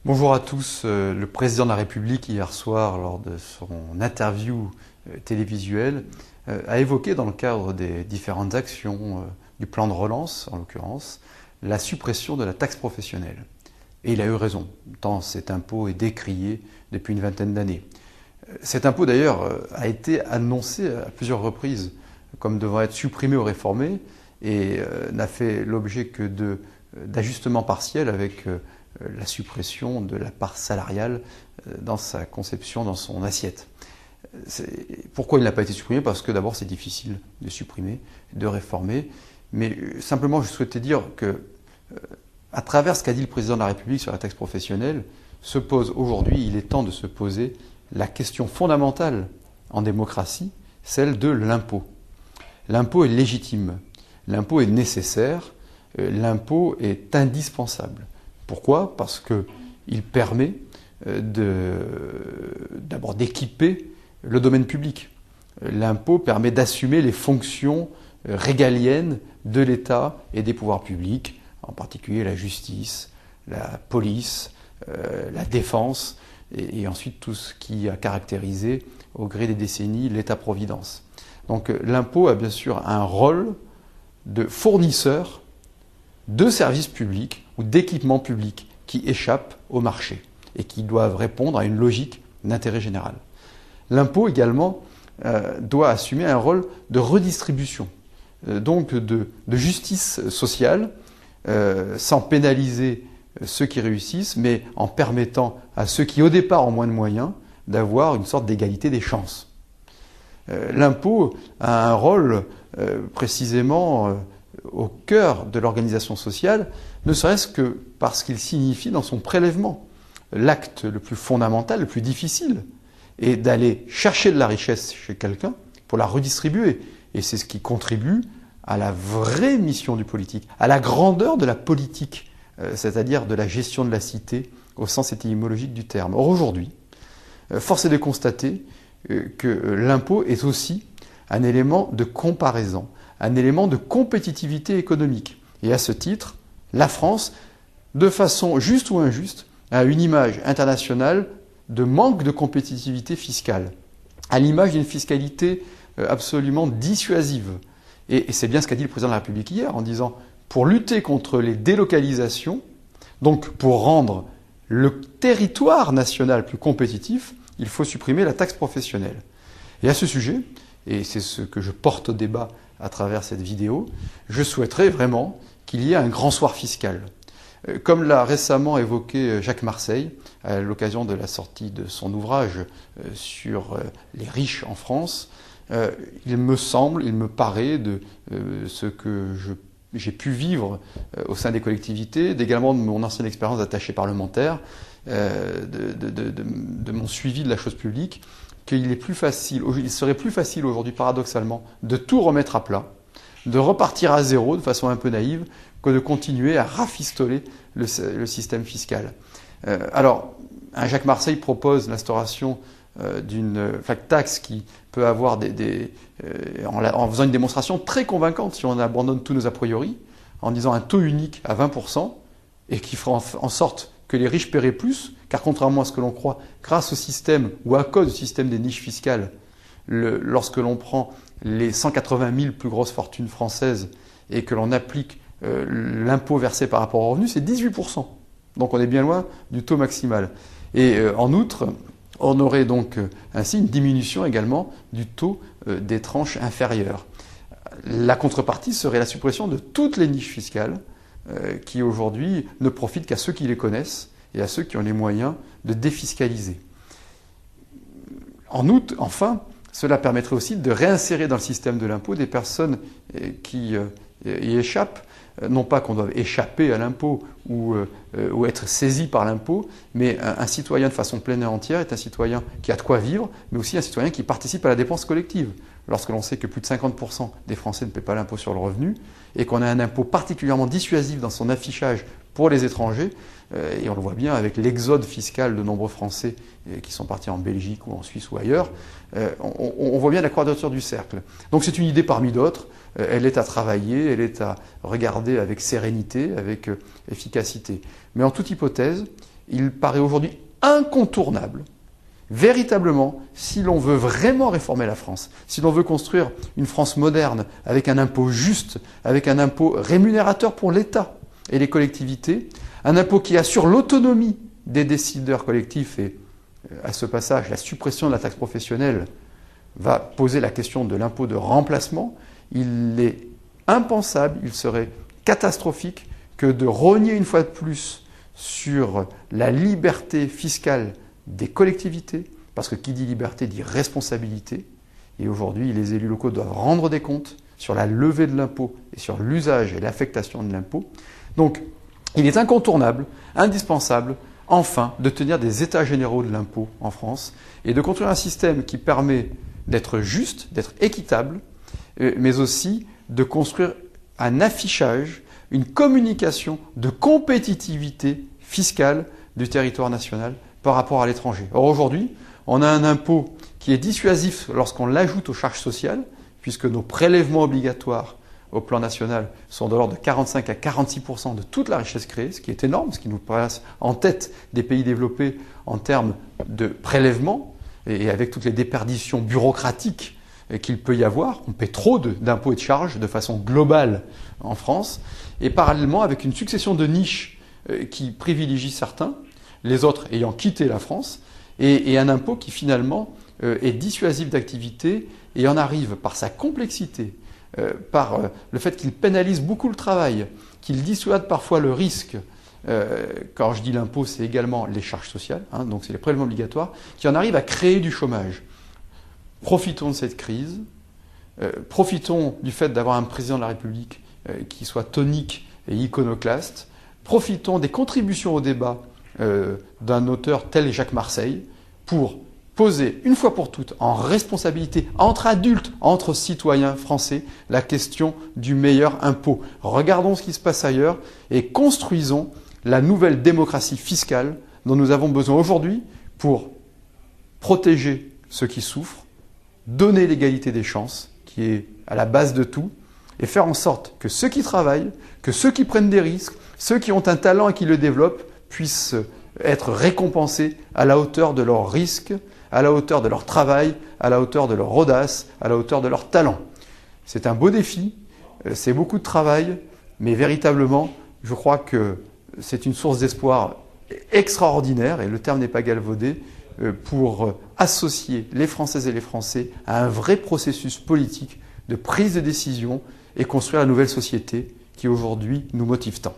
Bonjour à tous. Le président de la République, hier soir, lors de son interview télévisuelle, a évoqué dans le cadre des différentes actions du plan de relance, en l'occurrence, la suppression de la taxe professionnelle. Et il a eu raison, tant cet impôt est décrié depuis une vingtaine d'années. Cet impôt, d'ailleurs, a été annoncé à plusieurs reprises comme devant être supprimé ou réformé et n'a fait l'objet que d'ajustements partiels avec la suppression de la part salariale dans sa conception, dans son assiette. Pourquoi il n'a pas été supprimé? Parce que d'abord c'est difficile de supprimer, de réformer, mais simplement je souhaitais dire que à travers ce qu'a dit le président de la République sur la taxe professionnelle, se pose aujourd'hui, il est temps de se poser la question fondamentale en démocratie, celle de l'impôt. L'impôt est légitime, l'impôt est nécessaire, l'impôt est indispensable. Pourquoi? Parce qu'il permet d'abord d'équiper le domaine public. L'impôt permet d'assumer les fonctions régaliennes de l'État et des pouvoirs publics, en particulier la justice, la police, la défense, et ensuite tout ce qui a caractérisé au gré des décennies l'État-providence. Donc l'impôt a bien sûr un rôle de fournisseur de services publics ou d'équipements publics qui échappent au marché et qui doivent répondre à une logique d'intérêt général. L'impôt également doit assumer un rôle de redistribution, donc de justice sociale, sans pénaliser ceux qui réussissent, mais en permettant à ceux qui au départ ont moins de moyens d'avoir une sorte d'égalité des chances. L'impôt a un rôle précisément au cœur de l'organisation sociale, ne serait-ce que parce qu'il signifie dans son prélèvement l'acte le plus fondamental, le plus difficile, est d'aller chercher de la richesse chez quelqu'un pour la redistribuer. Et c'est ce qui contribue à la vraie mission du politique, à la grandeur de la politique, c'est-à-dire de la gestion de la cité au sens étymologique du terme. Or aujourd'hui, force est de constater que l'impôt est aussi un élément de comparaison, un élément de compétitivité économique. Et à ce titre, la France, de façon juste ou injuste, a une image internationale de manque de compétitivité fiscale, à l'image d'une fiscalité absolument dissuasive. Et c'est bien ce qu'a dit le président de la République hier, en disant, pour lutter contre les délocalisations, donc pour rendre le territoire national plus compétitif, il faut supprimer la taxe professionnelle. Et à ce sujet, et c'est ce que je porte au débat à travers cette vidéo, je souhaiterais vraiment qu'il y ait un grand soir fiscal. Comme l'a récemment évoqué Jacques Marseille, à l'occasion de la sortie de son ouvrage sur les riches en France, il me paraît de ce que j'ai pu vivre au sein des collectivités, également de mon ancienne expérience d'attaché parlementaire, de mon suivi de la chose publique, qu'il serait plus facile aujourd'hui, paradoxalement, de tout remettre à plat, de repartir à zéro de façon un peu naïve, que de continuer à rafistoler le système fiscal. Alors, Jacques Marseille propose l'instauration d'une taxe qui peut avoir en faisant une démonstration très convaincante si on abandonne tous nos a priori, en disant un taux unique à 20%, et qui fera en sorte que les riches paieraient plus, car contrairement à ce que l'on croit, grâce au système ou à cause du système des niches fiscales, lorsque l'on prend les 180 000 plus grosses fortunes françaises et que l'on applique l'impôt versé par rapport au revenu, c'est 18%. Donc on est bien loin du taux maximal. Et en outre, on aurait donc ainsi une diminution également du taux des tranches inférieures. La contrepartie serait la suppression de toutes les niches fiscales qui aujourd'hui ne profitent qu'à ceux qui les connaissent et à ceux qui ont les moyens de défiscaliser. En outre, enfin, cela permettrait aussi de réinsérer dans le système de l'impôt des personnes qui y échappent, non pas qu'on doive échapper à l'impôt ou être saisi par l'impôt, mais un citoyen de façon pleine et entière est un citoyen qui a de quoi vivre, mais aussi un citoyen qui participe à la dépense collective. Lorsque l'on sait que plus de 50% des Français ne paient pas l'impôt sur le revenu et qu'on a un impôt particulièrement dissuasif dans son affichage pour les étrangers, et on le voit bien avec l'exode fiscal de nombreux Français qui sont partis en Belgique ou en Suisse ou ailleurs, on voit bien la quadrature du cercle. Donc c'est une idée parmi d'autres, elle est à travailler, elle est à regarder avec sérénité, avec efficacité. Mais en toute hypothèse, il paraît aujourd'hui incontournable, véritablement, si l'on veut vraiment réformer la France, si l'on veut construire une France moderne avec un impôt juste, avec un impôt rémunérateur pour l'État et les collectivités, un impôt qui assure l'autonomie des décideurs collectifs et à ce passage, la suppression de la taxe professionnelle va poser la question de l'impôt de remplacement. Il est impensable, il serait catastrophique que de rogner une fois de plus sur la liberté fiscale des collectivités, parce que qui dit liberté dit responsabilité. Et aujourd'hui, les élus locaux doivent rendre des comptes sur la levée de l'impôt et sur l'usage et l'affectation de l'impôt. Donc, il est incontournable, indispensable, enfin, de tenir des états généraux de l'impôt en France et de construire un système qui permet d'être juste, d'être équitable, mais aussi de construire un affichage, une communication de compétitivité fiscale du territoire national par rapport à l'étranger. Or aujourd'hui, on a un impôt qui est dissuasif lorsqu'on l'ajoute aux charges sociales, puisque nos prélèvements obligatoires au plan national sont de l'ordre de 45 à 46% de toute la richesse créée, ce qui est énorme, ce qui nous place en tête des pays développés en termes de prélèvements, et avec toutes les déperditions bureaucratiques qu'il peut y avoir. On paie trop d'impôts et de charges de façon globale en France, et parallèlement avec une succession de niches qui privilégient certains, les autres ayant quitté la France, et un impôt qui finalement est dissuasif d'activité et en arrive par sa complexité, par le fait qu'il pénalise beaucoup le travail, qu'il dissuade parfois le risque. Quand je dis l'impôt, c'est également les charges sociales, donc c'est les prélèvements obligatoires, qui en arrivent à créer du chômage. Profitons de cette crise, profitons du fait d'avoir un président de la République qui soit tonique et iconoclaste, profitons des contributions au débat d'un auteur tel Jacques Marseille pour poser une fois pour toutes en responsabilité entre adultes, entre citoyens français, la question du meilleur impôt. Regardons ce qui se passe ailleurs et construisons la nouvelle démocratie fiscale dont nous avons besoin aujourd'hui pour protéger ceux qui souffrent, donner l'égalité des chances, qui est à la base de tout, et faire en sorte que ceux qui travaillent, que ceux qui prennent des risques, ceux qui ont un talent et qui le développent, puissent être récompensés à la hauteur de leurs risques, à la hauteur de leur travail, à la hauteur de leur audace, à la hauteur de leur talent. C'est un beau défi, c'est beaucoup de travail, mais véritablement, je crois que c'est une source d'espoir extraordinaire, et le terme n'est pas galvaudé, pour associer les Françaises et les Français à un vrai processus politique de prise de décision et construire la nouvelle société qui aujourd'hui nous motive tant.